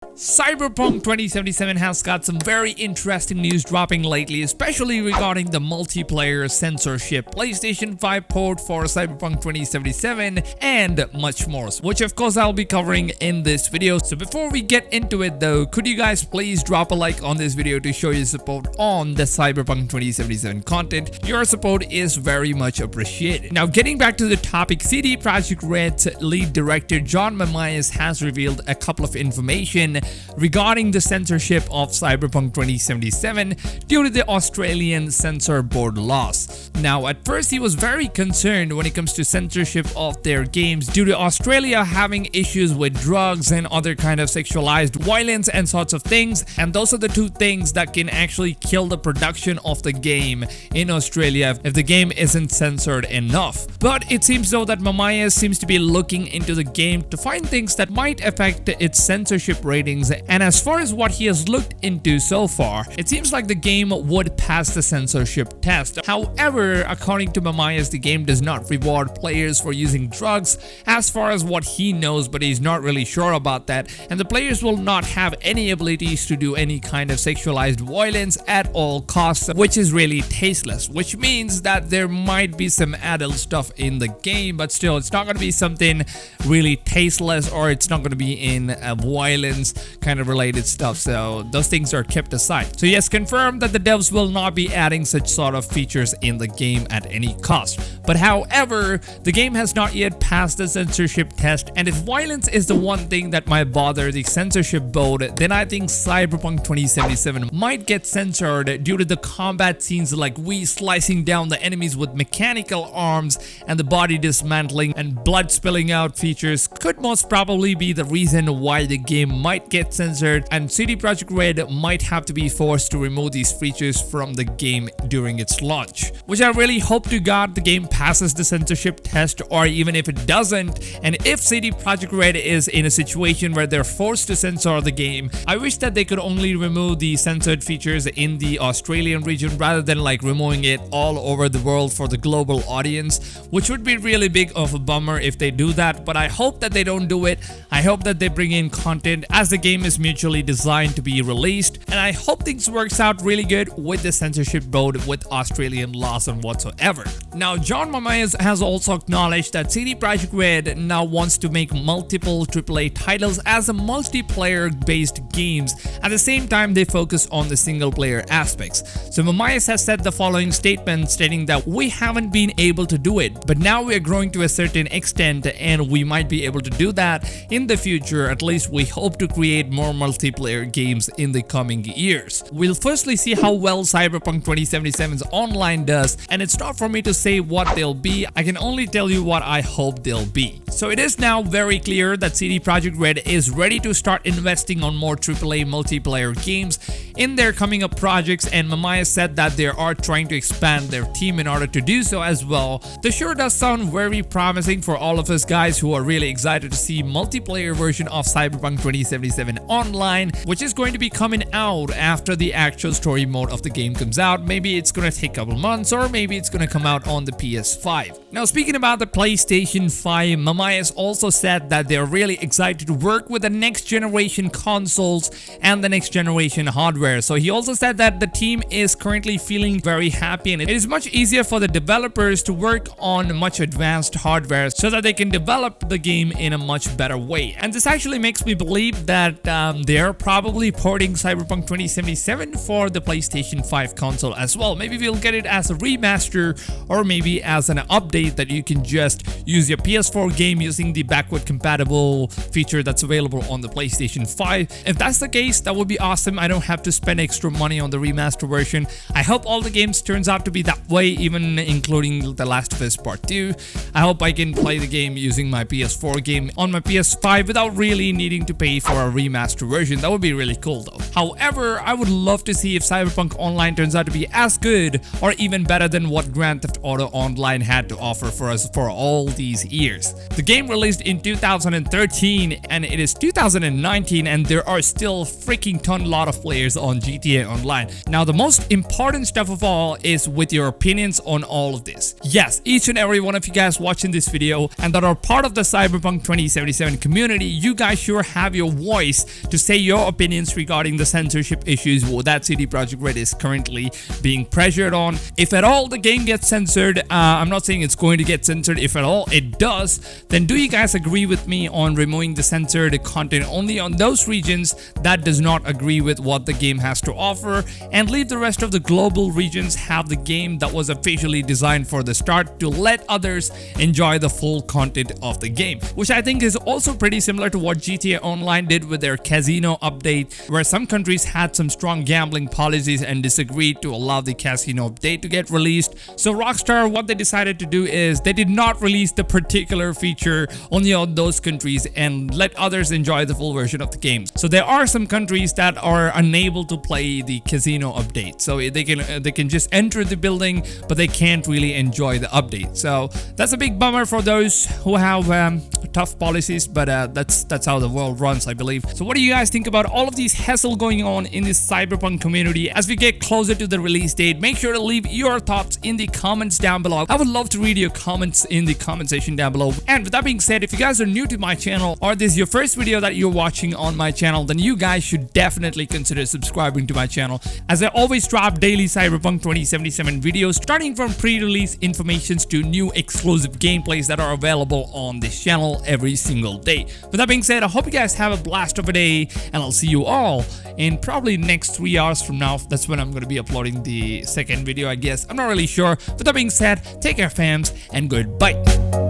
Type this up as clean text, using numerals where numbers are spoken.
Cyberpunk 2077 has got some very interesting news dropping lately, especially regarding the multiplayer censorship, PlayStation 5 port for Cyberpunk 2077, and much more, which of course I'll be covering in this video. So before we get into it though, could you guys please drop a like on this video to show your support on the Cyberpunk 2077 content? Your support is very much appreciated. Now getting back to the topic, CD Projekt Red's lead director John Mamias has revealed a couple of information regarding the censorship of Cyberpunk 2077 due to the Australian censor board laws. Now at first he was very concerned when it comes to censorship of their games due to Australia having issues with drugs and other kind of sexualized violence and sorts of things, and those are the two things that can actually kill the production of the game in Australia if the game isn't censored enough. But it seems though that Mamias seems to be looking into the game to find things that might affect its censorship ratings, and as far as what he has looked into so far, it seems like the game would pass the censorship test. However, according to Mamias, the game does not reward players for using drugs as far as what he knows, but he's not really sure about that, and the players will not have any abilities to do any kind of sexualized violence at all costs, which is really tasteless, which means that there might be some adult stuff in the game, but still it's not going to be something really tasteless, or it's not going to be in violence kind of related stuff, so those things are kept aside. So yes, confirmed that the devs will not be adding such sort of features in the game at any cost. But however, the game has not yet passed the censorship test, and if violence is the one thing that might bother the censorship board, then I think Cyberpunk 2077 might get censored due to the combat scenes like slicing down the enemies with mechanical arms and the body dismantling and blood spilling out features could most probably be the reason why the game might get censored, and CD Projekt Red might have to be forced to remove these features from the game during its launch, which I really hope to God the game passes the censorship test, or even if it doesn't, and if CD Projekt Red is in a situation where they're forced to censor the game, I wish that they could only remove the censored features in the Australian region rather than like removing it all over the world for the global audience, which would be really big of a bummer if they do that. But I hope that they don't do it. I hope that they bring in content as the game is mutually designed to be released, and I hope things works out really good with the censorship board with Australian laws and whatsoever. Now John Mamias has also acknowledged that CD Projekt Red now wants to make multiple AAA titles as a multiplayer based games. At the same time, they focus on the single player aspects. So Mamias has said the following statement stating that we haven't been able to do it, but now we are growing to a certain extent and we might be able to do that in the future. At least we hope to create more multiplayer games in the coming years. We'll firstly see how well Cyberpunk 2077's online does, and it's not for me to say what they'll be. I can only tell you what I hope they'll be. So it is now very clear that CD Projekt Red is ready to start investing on more AAA multiplayer games in their coming up projects, and Mamias said that they are trying to expand their team in order to do so as well. This sure does sound very promising for all of us guys who are really excited to see multiplayer version of Cyberpunk 2077 online, which is going to be coming out after the actual story mode of the game comes out. Maybe it's gonna take a couple months, or maybe it's gonna come out on the PS5. Now speaking about the PlayStation 5, Mamias also said that they're really excited to work with the next generation consoles and the next generation hardware. So he also said that the team is currently feeling very happy, and it is much easier for the developers to work on much advanced hardware so that they can develop the game in a much better way. And this actually makes me believe that they're probably porting Cyberpunk 2077 for the PlayStation 5 console as well. Maybe we'll get it as a remaster, or maybe as an update that you can just use your PS4 game using the backward compatible feature that's available on the PlayStation 5. If that's the case, that would be awesome. I don't have to spend extra money on the remaster version. I hope all the games turns out to be that way, even including The Last of Us Part 2. I hope I can play the game using my PS4 game on my PS5 without really needing to pay for a remaster version. That would be really cool though. However, I would love to see if Cyberpunk Online turns out to be as good or even better than what Grand Theft Auto Online had to offer for us for all these years. The game released in 2013 and it is 2019, and there are still freaking lot of players on GTA Online. Now, the most important stuff of all is with your opinions on all of this. Yes, each and every one of you guys watching this video and that are part of the Cyberpunk 2077 community, you guys sure have your voice to say your opinions regarding the censorship issues that CD Projekt Red is currently being pressured on. If at all the game gets censored, I'm not saying it's going to get censored. If at all it does, then do you guys agree with me on removing the censored content only on those regions that does not agree with what the game has to offer, and leave the rest of the global regions have the game that was officially designed for the start to let others enjoy the full content of the game, which I think is also pretty similar to what GTA Online did with their casino update, where some countries had some strong gambling policies and disagreed to allow the casino update to get released. So Rockstar, what they decided to do is they did not release the particular feature only on those countries and let others enjoy the full version of the game. So there are some countries that are unable to play the casino update, so they can just enter the building, but they can't really enjoy the update. So that's a big bummer for those who have tough policies, but that's how the world runs, I believe. So what do you guys think about all of these hassle going on in this Cyberpunk community as we get closer to the release date? Make sure to leave your thoughts in the comments down below. I would love to read your comments in the comment section down below. And with that being said, if you guys are new to my channel or this is your first video that you're watching on my channel, then you guys should definitely consider subscribing to my channel, as I always drop daily Cyberpunk 2077 videos, starting from pre-release informations to new exclusive gameplays that are available on this channel every single day. With that being said, I hope you guys have a blast of a day, and I'll see you all in probably next 3 hours from now. That's when I'm going to be uploading the second video, I guess. I'm not really sure. With that being said, take care, fams, and goodbye.